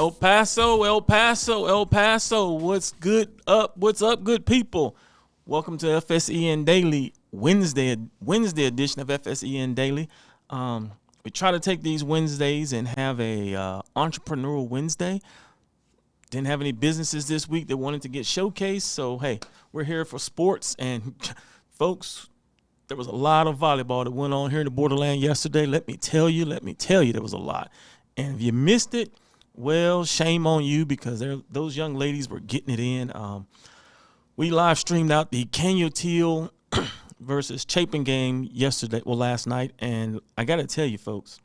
El Paso, El Paso, El Paso. What's good up? What's up, good people? Welcome to FSEN Daily, Wednesday edition of FSEN Daily. We try to take these Wednesdays and have a entrepreneurial Wednesday. Didn't have any businesses this week that wanted to get showcased, so hey, we're here for sports. And folks, there was a lot of volleyball that went on here in the Borderland yesterday. Let me tell you, there was a lot. And if you missed it, well, shame on you, because those young ladies were getting it in. We live streamed out the Canuteal versus Chapin game last night, and I got to tell you, folks,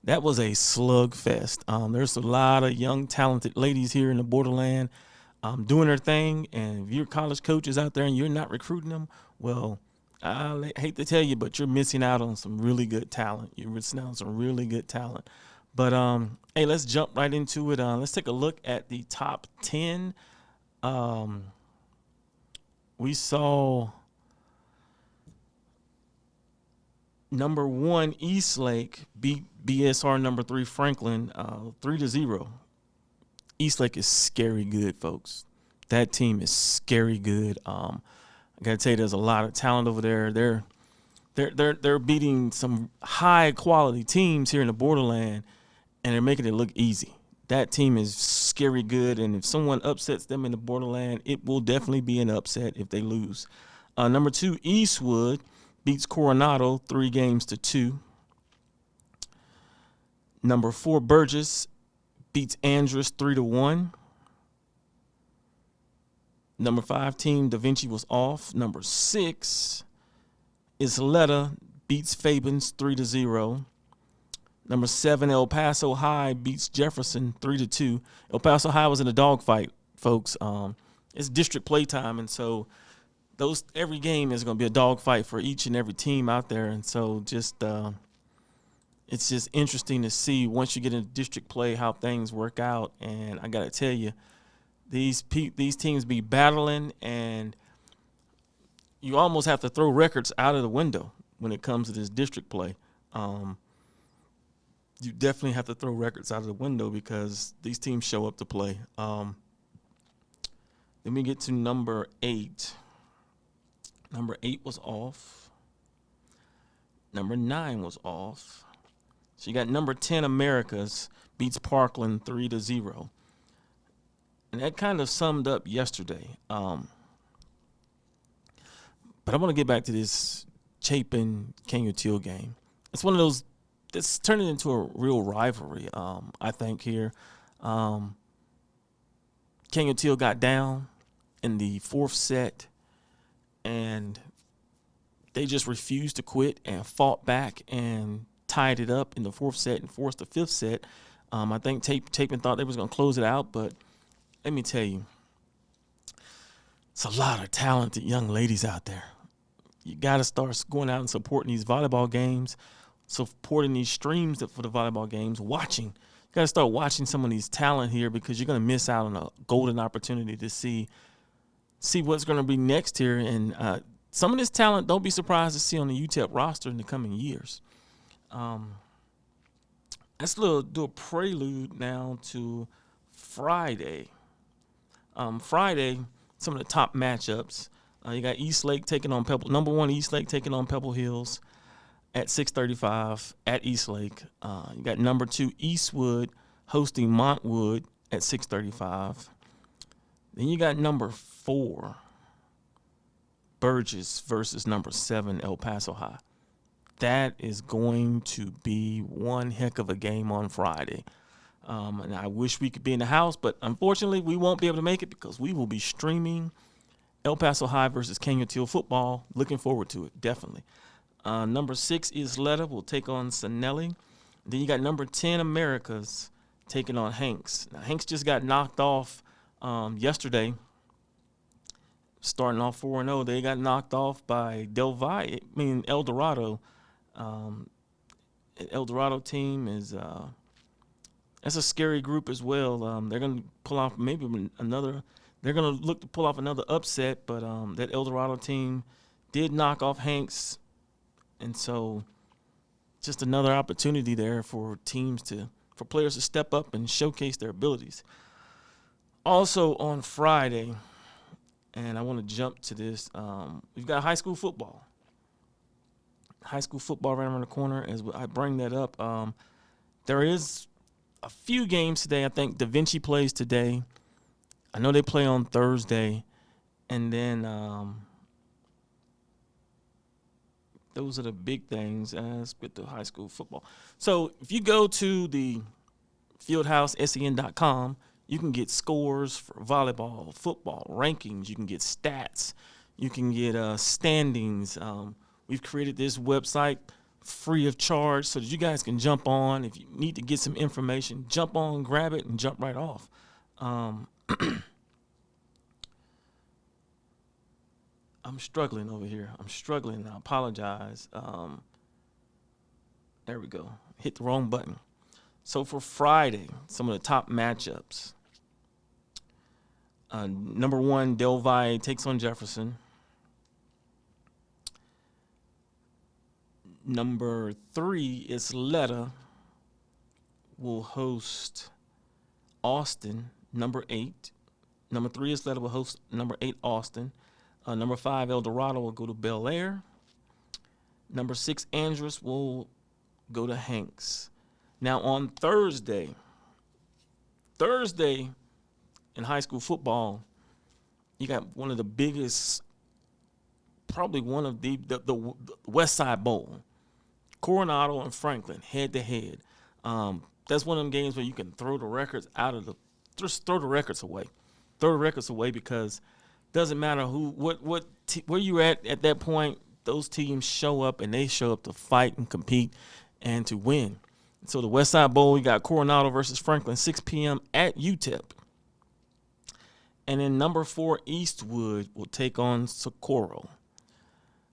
that was a slugfest. There's a lot of young, talented ladies here in the Borderland doing their thing, and if you're college coaches out there and you're not recruiting them, well, I hate to tell you, but you're missing out on some really good talent. You're missing out on some really good talent. But, hey, let's jump right into it. Let's take a look at the top 10. We saw number 1 Eastlake beat BSR number 3 Franklin 3-0. Eastlake is scary good, folks. That team is scary good. I gotta tell you, there's a lot of talent over there. They're beating some high quality teams here in the Borderland, and they're making it look easy. That team is scary good, and if someone upsets them in the Borderland, it will definitely be an upset if they lose. Number 2 Eastwood beats Coronado 3-2. Number 4 Burgess beats Andrus 3-1. Number 5 team Da Vinci was off. Number 6 Isleta beats Fabens 3-0. Number 7 El Paso High beats Jefferson 3-2. El Paso High was in a dogfight, folks. It's district play time, and so every game is going to be a dogfight for each and every team out there. And so it's just interesting to see once you get into district play how things work out. And I got to tell you, these teams be battling, and you almost have to throw records out of the window when it comes to this district play. You definitely have to throw records out of the window because these teams show up to play. Then we get to number 8. Number 8 was off. Number 9 was off. So you got number 10 Americas beats Parkland 3-0. And that kind of summed up yesterday. But I want to get back to this Chapin-Canuteal game. It's one of those that's turning into a real rivalry, I think, here. Canuteal got down in the 4th set, and they just refused to quit and fought back and tied it up in the 4th set and forced the 5th set. I think Chapin thought they was going to close it out, but let me tell you, it's a lot of talented young ladies out there. You got to start going out and supporting these volleyball games, supporting these streams for the volleyball games, watching. You got to start watching some of these talent here, because you're going to miss out on a golden opportunity to see what's going to be next here. And some of this talent, don't be surprised to see on the UTEP roster in the coming years. Let's do a prelude now to Friday. Friday, some of the top matchups. You got Eastlake taking on number 1 Eastlake taking on Pebble Hills at 6:35 at Eastlake. You got number 2 Eastwood hosting Montwood at 6:35. Then you got number 4 Burgess versus number 7 El Paso High. That is going to be one heck of a game on Friday. And I wish we could be in the house, but unfortunately we won't be able to make it because we will be streaming El Paso High versus Canuteal football. Looking forward to it, definitely. Number 6 Isleta will take on Sanelli. Then you got number 10 Americas taking on Hanks. Now, Hanks just got knocked off yesterday, starting off 4-0. They got knocked off by El Dorado. El Dorado team is that's a scary group as well. They're going to pull off maybe another. They're going to look to pull off another upset, but that El Dorado team did knock off Hanks, and so just another opportunity there for teams to for players to step up and showcase their abilities. Also on Friday, and I want to jump to this, we've got high school football. High school football right around the corner. As I bring that up, there is a few games today. I think Da Vinci plays today. I know they play on Thursday. And then those are the big things as with the high school football. So if you go to the fieldhousesen.com, you can get scores for volleyball, football, rankings. You can get stats. You can get standings. We've created this website free of charge so that you guys can jump on. If you need to get some information, jump on, grab it, and jump right off. I'm struggling over here. I'm struggling. I apologize. There we go. Hit the wrong button. So for Friday, some of the top matchups. Number 1, Del Valle takes on Jefferson. Number 3, Isleta will host Austin, number 8. Number 3, Isleta will host number 8, Austin. Number 5, El Dorado will go to Bel Air. Number 6, Andrus will go to Hanks. Now on Thursday in high school football, you got one of the biggest, probably one of the West Side Bowl. Coronado and Franklin head to head. That's one of them games where you can throw the records just throw the records away. Throw the records away because doesn't matter where you're at that point. Those teams show up and they show up to fight and compete and to win. So the West Side Bowl, we got Coronado versus Franklin, 6 p.m. at UTEP. And then number 4, Eastwood will take on Socorro.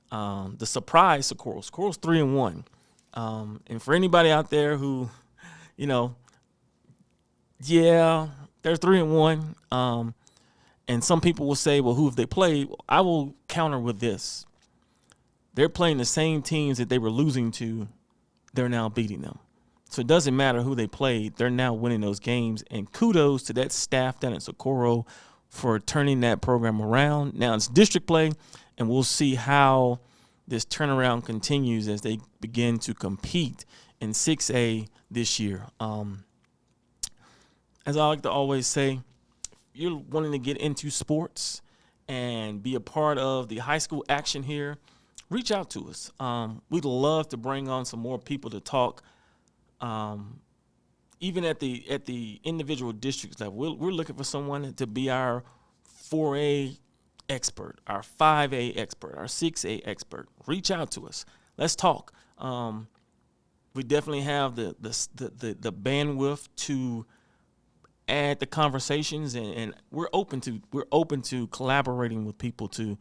The surprise Socorro. Socorro's 3-1. And for anybody out there who, they're 3-1. And some people will say, well, who have they played? I will counter with this. They're playing the same teams that they were losing to. They're now beating them. So it doesn't matter who they played. They're now winning those games. And kudos to that staff down at Socorro for turning that program around. Now it's district play, and we'll see how this turnaround continues as they begin to compete in 6A this year. As I like to always say, if you're wanting to get into sports and be a part of the high school action here, reach out to us. We'd love to bring on some more people to talk. Even at the individual districts level, we're looking for someone to be our 4A expert, our 5A expert, our 6A expert. Reach out to us. Let's talk. We definitely have the bandwidth to add the conversations, and we're open to collaborating with people to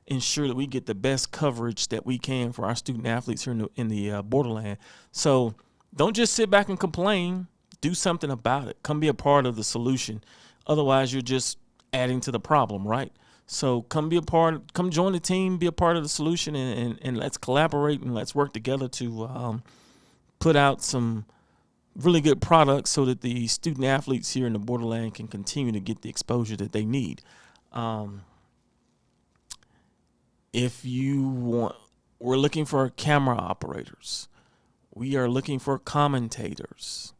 ensure that we get the best coverage that we can for our student athletes here in the Borderland. So don't just sit back and complain. Do something about it. Come be a part of the solution. Otherwise, you're just adding to the problem, right? So come join the team, be a part of the solution, and let's collaborate and let's work together to put out some really good products so that the student athletes here in the Borderland can continue to get the exposure that they need. If you want, we're looking for camera operators. We are looking for commentators.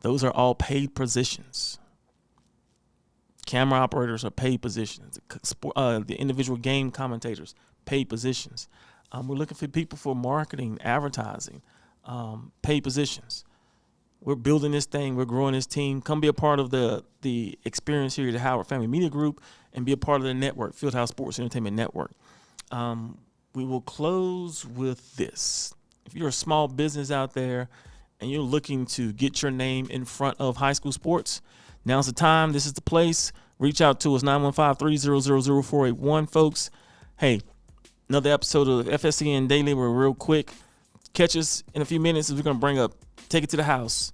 Those are all paid positions. Camera operators are paid positions. The individual game commentators, paid positions. We're looking for people for marketing, advertising, paid positions. We're building this thing. We're growing this team. Come be a part of the experience here at the Howard Family Media Group and be a part of the network, Fieldhouse Sports Entertainment Network. We will close with this. If you're a small business out there and you're looking to get your name in front of high school sports, now's the time. This is the place. Reach out to us, 915-300-0481, folks. Hey, another episode of FSEN Daily. We're real quick. Catch us in a few minutes as we're going to bring up Take It to the House.